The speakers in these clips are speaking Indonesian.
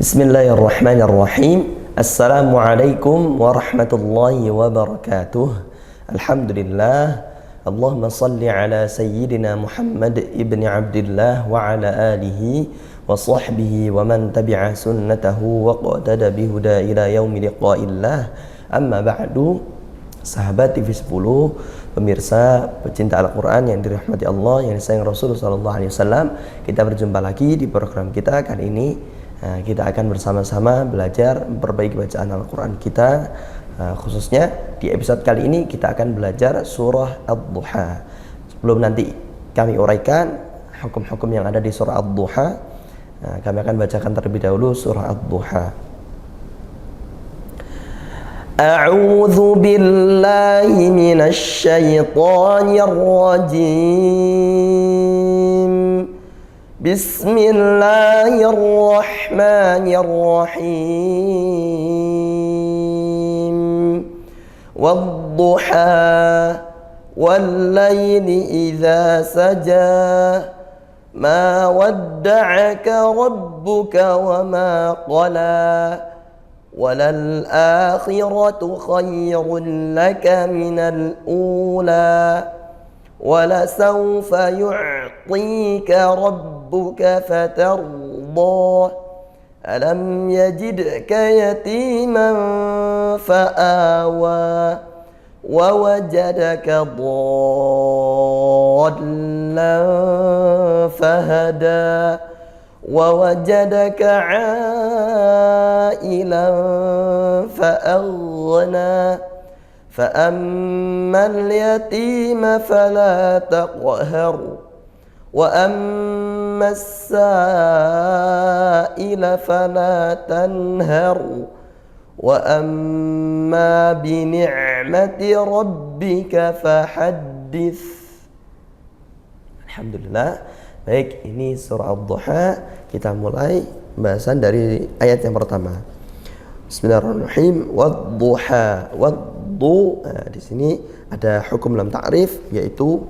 Bismillahirrahmanirrahim. Assalamualaikum warahmatullahi wabarakatuh. Alhamdulillah. Allahumma salli ala sayyidina Muhammad ibn Abdullah wa ala alihi wa sahbihi wa man tabi'a sunnatahu wa qatada bihuda ila yaumi liqa'illah. Amma ba'du. Sahabat TV 10, pemirsa pecinta Al-Quran yang dirahmati Allah, yang disayang Rasulullah SAW, kita berjumpa lagi di program kita kali ini. Kita akan bersama-sama belajar memperbaiki bacaan Al-Quran kita, khususnya di episode kali ini kita akan belajar surah Ad-Duha. Sebelum nanti kami uraikan hukum-hukum yang ada di surah Ad-Duha, kami akan bacakan terlebih dahulu surah Ad-Duha. A'udzu billahi minasy syaithanir rajim. Bismillahirrahmanirrahim. Wad-duha wal-laili idza saja. Ma wadda'aka rabbuka wa ma qala. Walal akhiratu khairun laka minal ula. وَلَسَوْفَ يُعْطِيكَ رَبُّكَ فَتَرْضَىٰ أَلَمْ يَجِدْكَ يَتِيمًا فَآوَىٰ وَوَجَدَكَ ضَالًّا فَهَدَىٰ وَوَجَدَكَ عَائِلًا فَأَغْنَىٰ فَأَمَّا الْيَتِيمَ فَلَا تَقْهَرْ وَأَمَّا السَّائِلَ فَلَا تَنْهَرْ وَأَمَّا بِنِعْمَةِ رَبِّكَ فَحَدِّثْ. Alhamdulillah. Baik, ini surah Ad-Duha. Kita mulai pembahasan dari ayat yang pertama. Bismillahirrahmanirrahim. Wad-duha. Di sini ada hukum dalam ta'rif, yaitu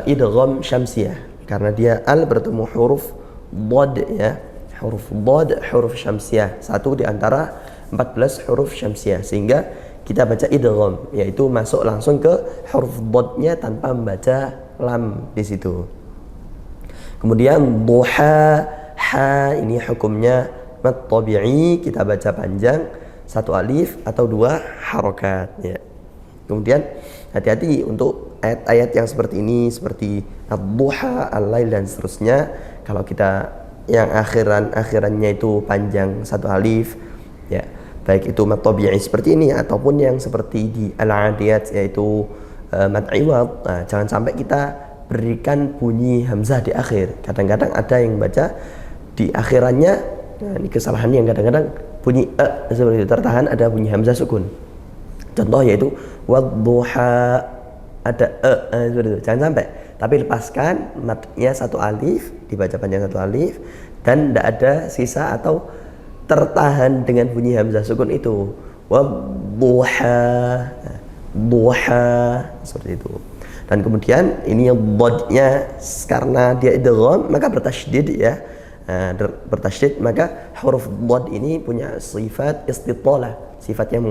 idgham syamsiyah, karena dia al bertemu huruf dhad, ya. Huruf dhad, huruf syamsiyah, satu di antara 14 huruf syamsiyah, sehingga kita baca idgham, yaitu masuk langsung ke huruf dhadnya tanpa membaca lam di situ. Kemudian duha, ha, ini hukumnya mad tabi'i, kita baca panjang, satu alif atau dua harokat, ya. Kemudian hati-hati untuk ayat-ayat yang seperti ini, seperti Ad-Duha, Al-Lail dan seterusnya. Kalau kita yang akhirannya itu panjang satu alif, ya, baik itu mad tabi'i seperti ini ataupun yang seperti di Al-Adiyat, yaitu mad iwad. Jangan sampai kita berikan bunyi hamzah di akhir. Kadang-kadang ada yang baca di akhirannya, ini kesalahan yang kadang-kadang bunyi seperti itu tertahan, ada bunyi hamzah sukun. Contoh yaitu wadduha, ada seperti itu. Jangan sampai, tapi lepaskan matnya satu alif, dibaca panjang satu alif, dan tidak ada sisa atau tertahan dengan bunyi hamzah sukun itu. Wadduha, duha, seperti itu. Dan kemudian ini yang bodnya, karena dia idgham maka bertasydid, ya. Bertasydid, maka huruf dhad ini punya sifat istitalah, sifatnya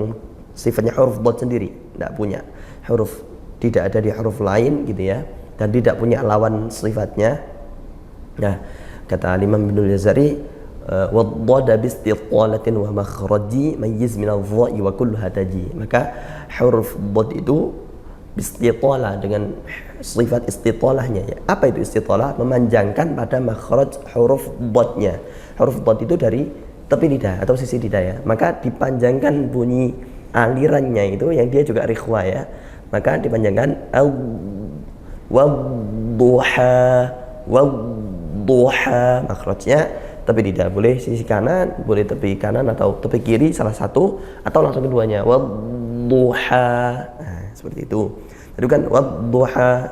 huruf dhad sendiri, tidak punya huruf, tidak ada di huruf lain, gitu, ya, dan tidak punya lawan sifatnya. Nah, kata Imam Ibnul Jazari, wad-dhad bi istitalatin wa makhraji mayyiz min adh-dha'i wa kulluha taji. Maka huruf dhad itu istitalah, dengan sifat istitalahnya, ya. Apa itu istitalah? Memanjangkan pada makhraj huruf dhadnya. Huruf dhad itu dari tepi lidah atau sisi lidah, ya. Maka dipanjangkan bunyi alirannya itu yang dia juga rikhwa, ya. Maka dipanjangkan wadduha, wadduha, makhrajnya tepi lidah. Boleh sisi kanan, boleh tepi kanan atau tepi kiri, salah satu, atau langsung keduanya. Wadduha. Seperti itu. Jadi kan wadduha,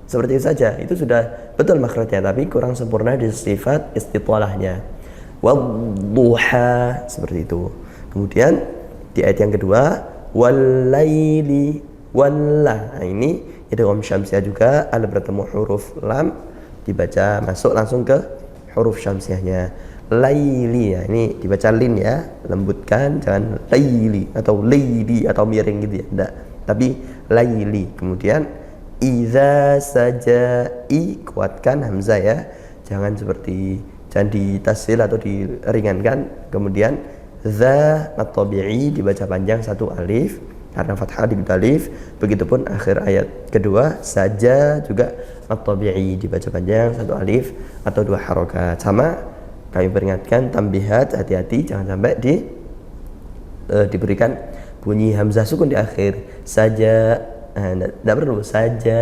seperti itu saja, itu sudah betul makhrajnya, tapi kurang sempurna di sifat istitalahnya. Wadduha, seperti itu. Kemudian di ayat yang kedua, wal-laili walla. Nah, ini idgham syamsiyah juga, al bertemu huruf lam, dibaca masuk langsung ke huruf syamsiyahnya. laili ya, ini dibaca lin ya, lembutkan, jangan laili atau laili atau miring gitu ya, enggak, tapi laili. Kemudian iza saja, i kuatkan hamzah ya, jangan ditasil atau diringankan. Kemudian za at-tabi'i dibaca panjang satu alif karena fathah dibuat alif. Begitupun akhir ayat kedua saja juga at-tabi'i dibaca panjang satu alif atau dua harokat. Sama kami peringatkan, tambihat, hati-hati jangan sampai diberikan bunyi hamzah sukun di akhir. Saja, tidak perlu saja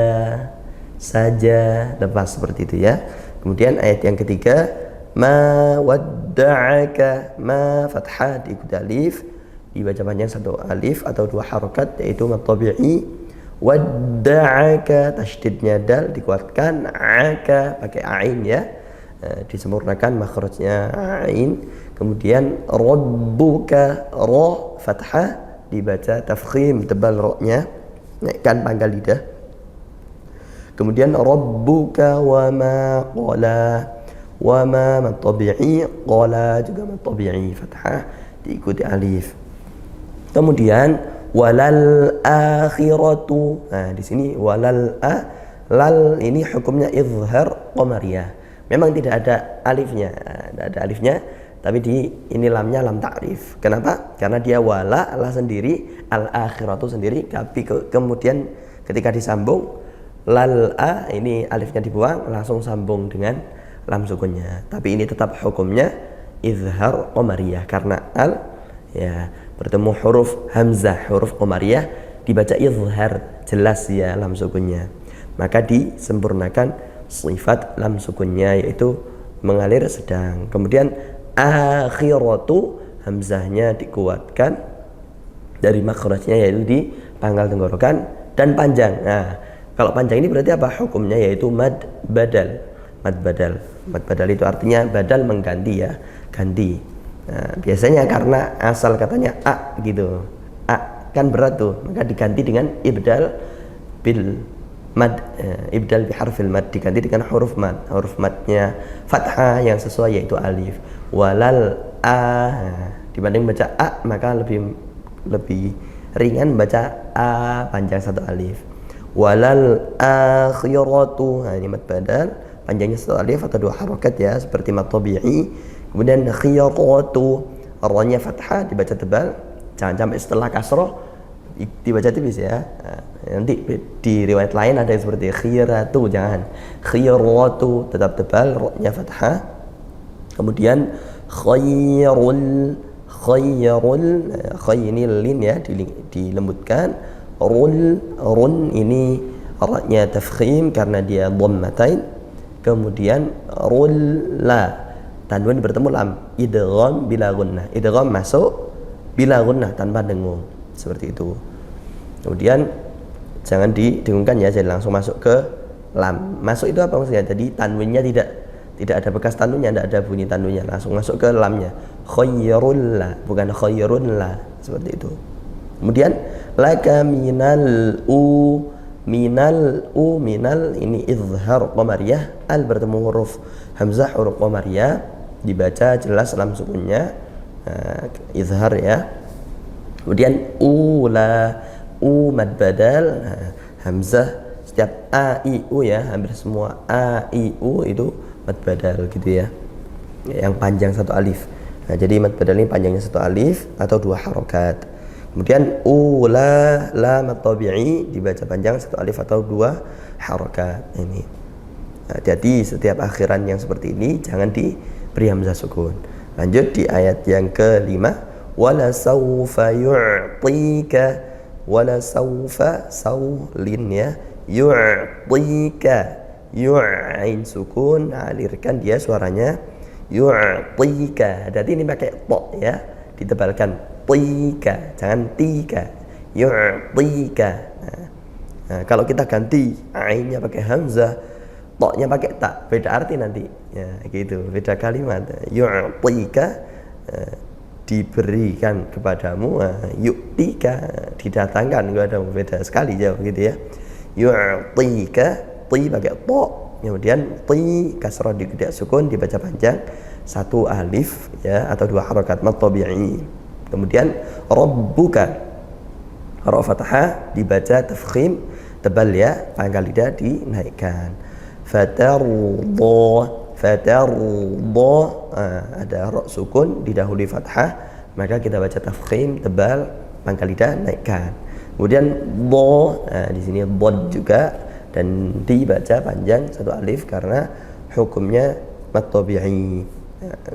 lepas seperti itu ya. Kemudian ayat yang ketiga, ma wadda'aka, ma fathah diikuti alif dibaca panjang satu alif atau dua harokat yaitu mad tabi'i. Wadda'aka tasydidnya dal dikuatkan, aka pakai ain ya, disempurnakan makhrajnya ain. Kemudian rabbuka, ra fathah dibaca tafkhim tebal ra-nya, naikkan pangkal lidah. Kemudian rabbuka wa ma qala, wa ma mad tabi'i, qala juga mad tabi'i fathah diikuti alif. Kemudian walal akhiratu, nah di sini lal ini hukumnya izhar qamariyah. Memang tidak ada alifnya, tapi ini lamnya lam ta'rif. Kenapa? Karena dia wala sendiri, al akhiratu sendiri, tapi kemudian ketika disambung lal a ini alifnya dibuang, langsung sambung dengan lam sukunnya. Tapi ini tetap hukumnya izhar qamariyah karena al ya bertemu huruf hamzah, huruf qamariyah dibaca izhar, jelas ya lam sukunnya. Maka disempurnakan sifat lam sukunnya yaitu mengalir sedang. Kemudian akhiratu hamzahnya dikuatkan dari makhrajnya yaitu di pangkal tenggorokan dan panjang. Nah, kalau panjang ini berarti apa hukumnya? Yaitu mad badal. Mad badal itu artinya badal mengganti ya, ganti. Nah, biasanya karena asal katanya a gitu, a kan berat tuh, maka diganti dengan ibdal bil mad, ibdal biharfil mad, diganti dengan huruf madnya fathah yang sesuai yaitu alif. Walal a, dibanding baca a maka lebih ringan baca a panjang satu alif. Walal akhiratu, nah ini mad badal panjangnya satu alif atau dua harokat ya seperti mad tabi'i. Kemudian khiyaratu, ra-nya fathah dibaca tebal, jangan sampai setelah kasroh dibaca tipis ya. Nanti di riwayat lain ada yang seperti khiyaratu, jangan. Khiyaratu tetap tebal, ra-nya fathah. Kemudian khayrul, khay ini lin ya, dilembutkan. Run ini ra-nya tafkhim karena dia dhammatain. Kemudian rulla, tanwin bertemu lam, idgham bila gunnah, idgham masuk bila gunnah tanpa dengung seperti itu. Kemudian jangan didengungkan ya, jadi langsung masuk ke lam. Masuk itu apa maksudnya? Jadi tanwinnya tidak ada bekas tanwinnya, tidak ada bunyi tanwinnya, langsung masuk ke lamnya. Khairul la, bukan khairun la, seperti itu. Kemudian laka minal minal ini izhar qamariyah, al bertemu huruf hamzah huruf qamariyah dibaca jelas lam sukunnya, izhar ya. Kemudian ula, mad badal, hamzah setiap a i u ya, hampir semua a i u itu mad badal gitu ya, yang panjang satu alif. Nah, jadi mad badal ini panjangnya satu alif atau dua harokat. Kemudian ula lam tabi'i dibaca panjang satu alif atau dua harokat. Ini hati-hati setiap akhiran yang seperti ini jangan diberi hamzah sukun. Lanjut di ayat yang kelima, wala sawfa yu'tika, wala sawfa, saulin ya, yu'tika, yu'ain sukun, alirkan dia suaranya, yu'tika. Jadi ini pakai to ya, ditebalkan, tika, jangan tika, yu'tika. Nah, kalau kita ganti ainnya pakai hamzah, to-nya pakai tak, beda arti nanti ya, gitu, beda kalimat. Yu'tika, diberikan kepadamu, yu'tika, didatangkan kepadamu, beda sekali jauh gitu ya. Yu'tika, ti pakai to, kemudian ti kasrah digedak sukun dibaca panjang satu alif ya atau dua harokat mad tabi'i. Kemudian rabbuka, huruf fathah dibaca tafkhim tebal ya, pangkal lidah dinaikkan. Fatarda, ada ra sukun didahului fathah, maka kita baca tafkhim tebal, pangkal lidah naikkan. Kemudian di sini bod juga dan dibaca panjang satu alif karena hukumnya mad tabi'i.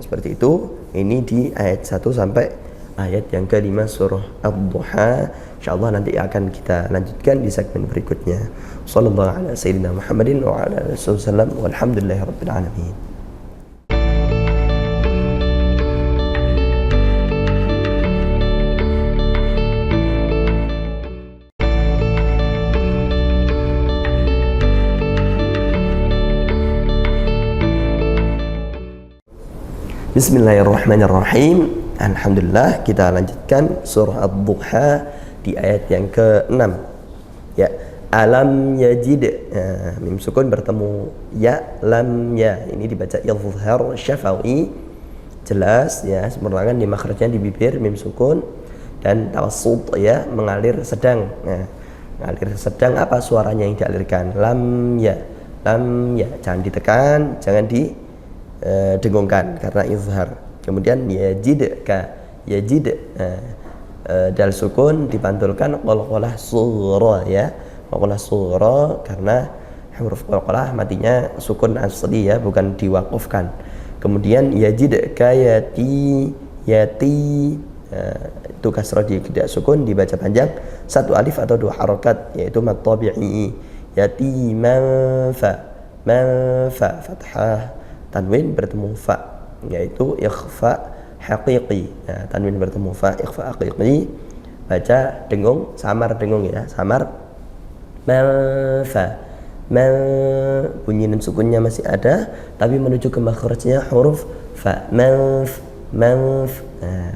Seperti itu. Ini di ayat 1 sampai ayat yang ke-5 surah Ad-Duha. Insyaallah nanti akan kita lanjutkan di segmen berikutnya. Sallallahu ala sayyidina Muhammadin wa ala alihi wasallam walhamdulillahirabbil alamin. Bismillahirrahmanirrahim. Alhamdulillah, kita lanjutkan surah Ad-Duha di ayat yang ke-6. Ya, alam yajid, mim sukun bertemu ya, lam ya. Ini dibaca izhar syafawi, jelas ya, semerangan di makhrajnya di bibir mim sukun, dan tawassut ya, mengalir sedang. Nah, mengalir sedang apa suaranya yang dialirkan? Lam ya, jangan ditekan, jangan didengungkan karena izhar. Kemudian yajid dal sukun dipantulkan qalqalah sughra ya, qalqalah sughra karena huruf qalqalah matinya sukun asli ya, bukan diwaqafkan. Kemudian yajid yati, itu kasrah tidak sukun dibaca panjang satu alif atau dua harokat, yaitu mad tabi'i. Yatiman fa fathah tanwin bertemu fa, yaitu ikhfa haqiqi. Nah, tanwin bertemu fa, ikhfa haqiqi, baca dengung, samar dengung ya, samar. Manfa, bunyi nun sukunnya masih ada tapi menuju ke makhrajnya huruf fa. Manf, nah,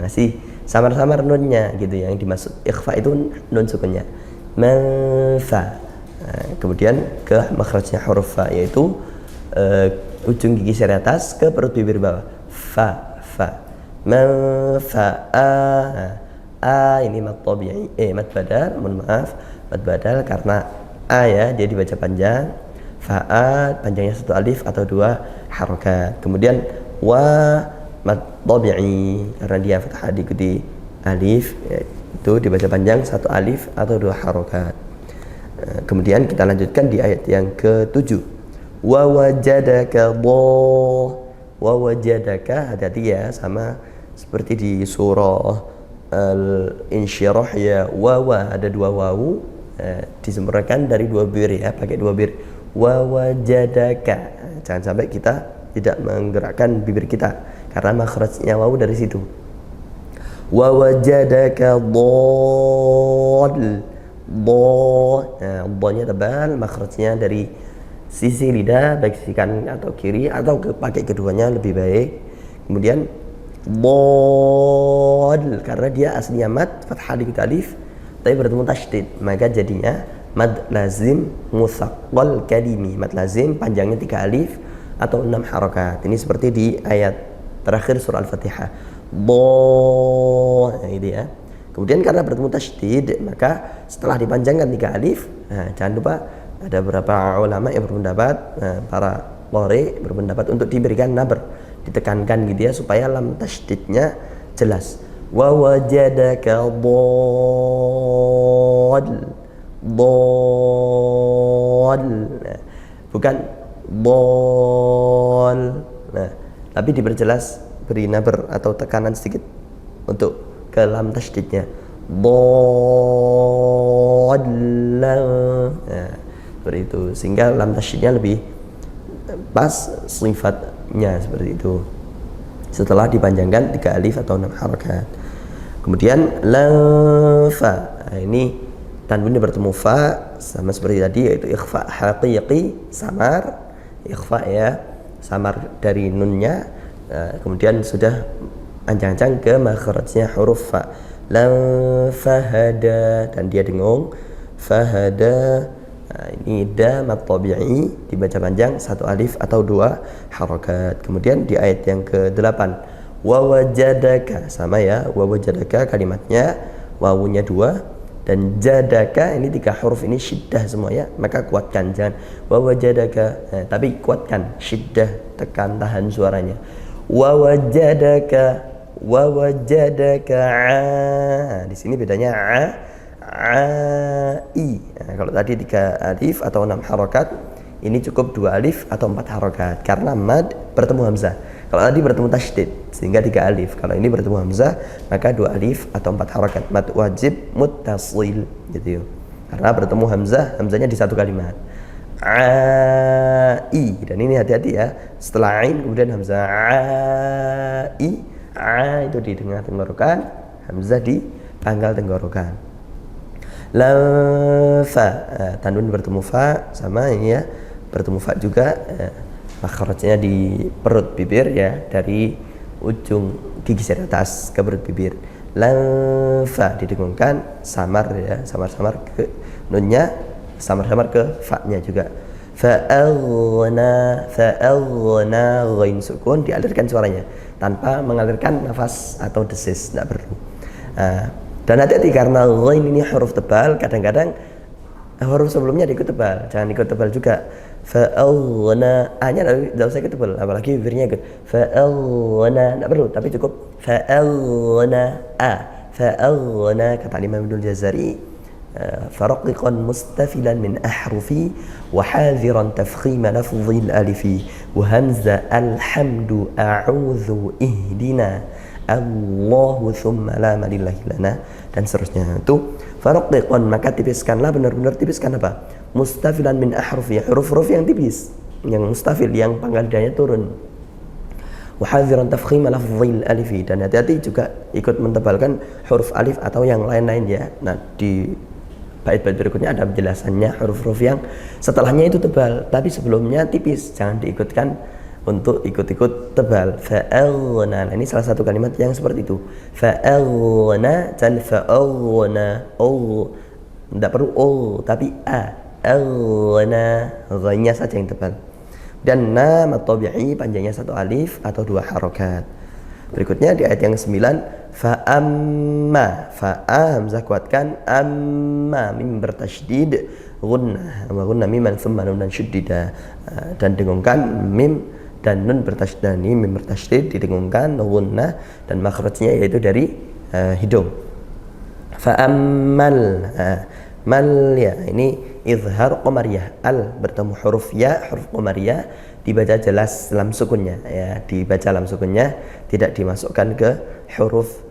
masih samar-samar nunnya gitu, yang dimaksud ikhfa itu nun sukunnya. Manfa. Nah, kemudian ke makhrajnya huruf fa, yaitu ujung gigi seri atas ke perut bibir bawah. Fa. Manfa'a. Ini mad tabi'i, mad badal, mohon maaf, mad badal karena a ya, dia dibaca panjang. Fa'a panjangnya satu alif atau dua harokat. Kemudian wa mad tabi'i karena dia fathah diikuti alif, itu dibaca panjang satu alif atau dua harokat. Kemudian kita lanjutkan di ayat yang ke-7. Wa wajadaka, hati-hati ya, sama seperti di surah Al-Insyirah ya, wawa ada dua wawu, disempurnakan dari dua bir ya, pakai dua bir. Wa wajadaka, jangan sampai kita tidak menggerakkan bibir kita karena makhrajnya wawu dari situ. Wa wajadaka nya tebal, makhrajnya dari sisi lidah, baik sisi kanan atau kiri atau pakai keduanya lebih baik. Kemudian karena dia aslinya mad fathah diikuti alif tapi bertemu tasydid, maka jadinya mad lazim musaqqal kalimi, mad lazim panjangnya 3 alif atau 6 harokat. Ini seperti di ayat terakhir surah Al-Fatihah. Nah, ini ya. Kemudian karena bertemu tasydid, maka setelah dipanjangkan 3 alif, nah, jangan lupa ada beberapa ulama yang berpendapat, para qari berpendapat untuk diberikan nabr, ditekankan gitu ya, supaya lam tasydidnya jelas. Wa wajadaka bukan bol. Nah, tapi diperjelas, beri nabr atau tekanan sedikit untuk ke lam tasydidnya. Seperti itu, sehingga lam tasydidnya lebih pas sifatnya seperti itu setelah dipanjangkan 3 alif atau 6 harakat. Kemudian lafa, nah, ini tanwinnya bertemu fa sama seperti tadi, yaitu ikhfa haqiqi, samar ikhfa ya, samar dari nunnya. Kemudian sudah ancang-ancang ke makhrajnya huruf fa. Lam fahada, dan dia dengung. Fahada Nah, ini dam at-tabi'i dibaca panjang satu alif atau dua harokat. Kemudian di ayat yang ke-8 wa wajadaka, sama ya, wa wajadaka kalimatnya wawunya dua dan jadaka ini tiga huruf ini syiddah semua ya, maka kuatkan, jangan wa wajadaka, tapi kuatkan syiddah, tekan, tahan suaranya. Wa wajadaka, wa wajadaka di sini bedanya i. Nah, kalau tadi 3 alif atau 6 harokat, ini cukup 2 alif atau 4 harokat karena mad bertemu hamzah. Kalau tadi bertemu tasydid sehingga 3 alif. Kalau ini bertemu hamzah maka 2 alif atau 4 harokat. Mad wajib muttasil gitu. Karena bertemu hamzah, hamzahnya di satu kalimat. I, dan ini hati-hati ya. Setelah ain kemudian hamzah i, itu di tengah tenggorokan, hamzah di pangkal tenggorokan. Lam fa, tanwin bertemu fa, sama ini ya, bertemu fa juga, makhrajnya di perut bibir ya, dari ujung gigi seri atas ke perut bibir. Lam fa didengungkan, samar ya, samar-samar ke nunnya, samar-samar ke fa-nya juga. Fa'aghna, fa'aghna, ghain sukun dialirkan suaranya tanpa mengalirkan nafas atau desis, tidak perlu. Dan hati-hati karena ghain ini huruf tebal, kadang-kadang huruf sebelumnya ikut tebal, jangan ikut tebal juga. Fa'aghna, a-nya tidak usah ikut tebal, apalagi bibirnya ikut. Fa'aghna, tidak perlu, tapi cukup fa'aghna, fa'aghna, kata Imam Ibnul Jazari, faraqiqan mustafilan min ahrufi wa hadhiran tafkhima lafdhil alifi wa hamza alhamdu a'udzu ihdina Allahu thumma la malillahi lana, dan seterusnya. Itu faraqiqan, maka tipiskanlah, benar-benar tipiskan apa? Mustafilan min ahrufi, huruf-huruf yang tipis, yang mustafil, yang pangkal lidahnya turun. Wa hadhiran tafkhima lafdhil alifi, dan hati-hati juga ikut mentebalkan huruf alif atau yang lain-lain ya. Nah, di bait-bait berikutnya ada penjelasannya huruf-huruf yang setelahnya itu tebal, tapi sebelumnya tipis, jangan diikutkan untuk ikut-ikut tebal. Fa'aghna, ini salah satu kalimat yang seperti itu. Fa'aghna dan fa'aghna, tidak perlu tapi aghna, ghainnya saja yang tebal. Dan nam at-tabi'i panjangnya satu alif atau 2 harokat. Berikutnya di ayat yang 9, fa'amma, fa'a hamzah kuatkan, amma mim bertasydid, gunnah wa gunna miman thumma nunan syuddida, dan dengungkan mim dan nun bertasydid, mim bertasydid didengungkan, gunnah, dan makhrajnya yaitu dari hidung. Fa'ammal, mal ya, ini izhar qamariyah, al bertemu huruf ya, huruf qamariyah dibaca jelas lam sukunnya ya, dibaca lam sukunnya, tidak dimasukkan ke huruf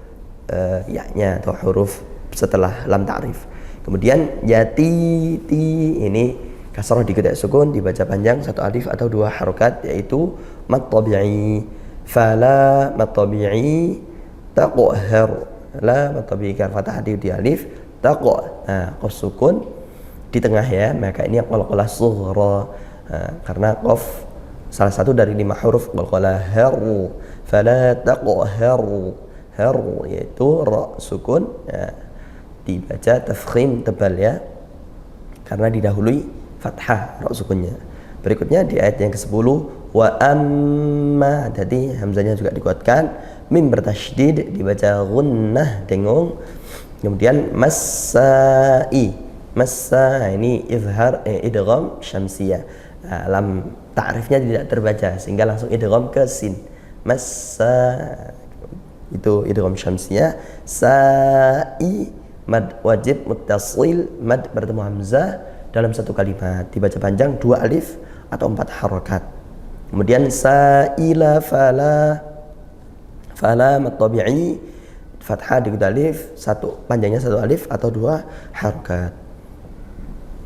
ya-nya atau huruf setelah lam ta'rif. Kemudian yati ti, ini kasrah diketik sukun, dibaca panjang satu alif atau 2 harokat, yaitu mad tabi'i. Fala mad tabi'i taqhar, la mad tabi'i kan fathah di alif, taqo, qaf sukun di tengah ya, maka ini qalqalah sughra, karena qaf salah satu dari 5 huruf qalqalah haru. Fala taqharu, haru yaitu ra sukun, dibaca tafkhim tebal ya, karena didahului fathah ra sukunnya. Berikutnya di ayat yang ke-10, wa amma, jadi hamzahnya juga dikuatkan, mim bertasydid dibaca gunnah dengung. Kemudian masai, massa ini izhar idgham syamsiyah, lam ta'rifnya tidak terbaca sehingga langsung idgham ke sin. Massa itu idgham syamsiyah. Sa'i mad wajib muttasil, mad bertemu hamzah dalam satu kalimat, dibaca panjang 2 alif atau 4 harokat. Kemudian sa'ila, fala mad tabi'i fathah di alif, panjangnya 1 alif atau 2 harokat.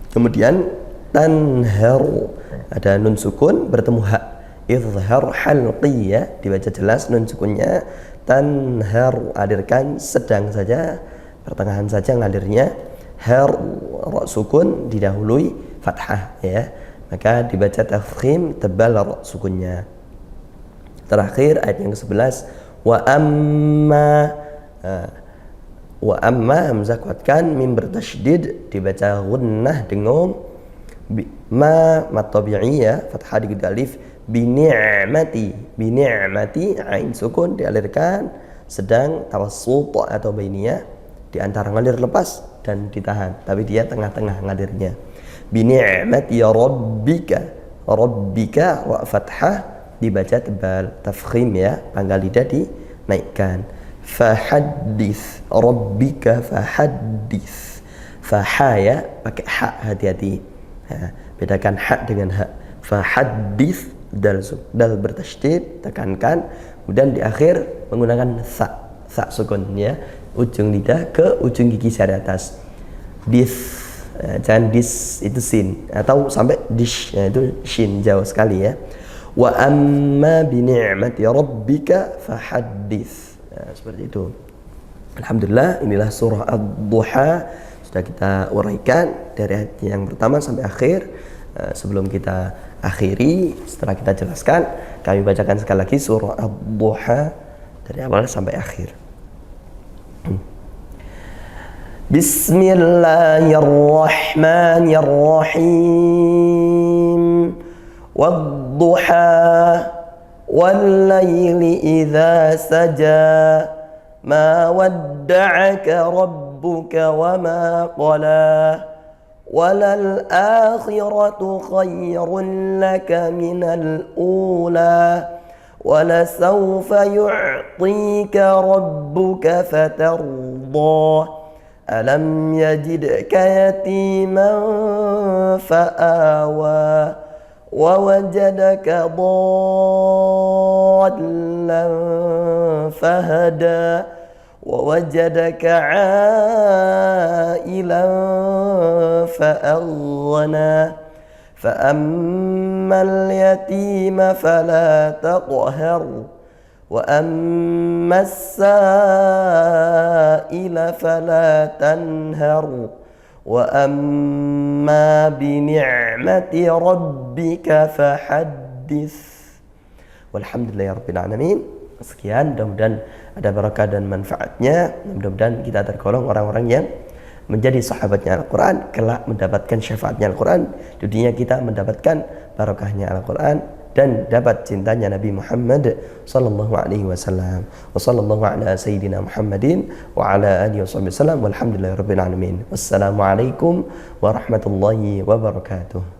Kemudian tanharu, ada nun sukun bertemu ha, izhar halqi ya, dibaca jelas nun sukunnya. Tanharu, alirkan sedang saja, pertengahan saja ngalirnya. Har ra sukun didahului fathah ya, maka dibaca tafkhim tebal ra sukunnya. Terakhir ayat yang ke-11, wa amma hamzah kuatkan, mim bertasydid dibaca gunnah dengung. Ma tabi'i ya, fathah diikuti alif. Bi ni'mati ain sukun dialirkan, sedang tawassut atau bainiyah di antara ngalir lepas dan ditahan, tapi dia tengah-tengah ngalirnya. Bi ni'mati rabbika wa fathah dibaca tebal, tafkhim ya, pangkal lidah dinaikkan. Fahaddits rabbika fahaddits. Faha ya, pakai ha, hati-hati. Nah, bedakan ha dengan ha. Fahaddits, dal bertasydid, tekankan, kemudian di akhir menggunakan sa sukun ya, ujung lidah ke ujung gigi jari atas. Dis, jangan dis itu sin, atau sampai dish ya, itu shin, jauh sekali ya. Wa amma bi ni'mati rabbika fahaddits. Nah, seperti itu. Alhamdulillah, inilah surah Ad-Duha sudah kita uraikan dari ayat yang pertama sampai akhir. Sebelum kita akhiri, setelah kita jelaskan, kami bacakan sekali lagi surah Ad-Duha dari awal sampai akhir. Bismillahirrahmanirrahim. Wad-duha wal-laili idza saja, ma wadda'aka rabbuka wa ma qala, walal akhiratu khairun laka minal ula, walasawfa yu'tika rabbuka fatarda, alam yajidka yatiman fa'awa, wa wajadaka dhallan fahada, ووجدك عائلا فأغنى, فأما اليتيم فلا تقهر, وأما السائل فلا تنهر, وأما بنعمة ربك فحدث. Walhamdulillahirrabbilalamin. Sekian, mudah-mudahan ada barakah dan manfaatnya. Mudah-mudahan kita tergolong orang-orang yang menjadi sahabatnya Al-Quran, kelak mendapatkan syafaatnya Al-Quran. Di dunia kita mendapatkan barakahnya Al-Quran dan dapat cintanya Nabi Muhammad sallallahu alaihi wasallam. Wa sallallahu ala sayyidina Muhammadin wa ala alihi wasallam. Walhamdulillahirabbil alamin. Wassalamualaikum warahmatullahi wabarakatuh.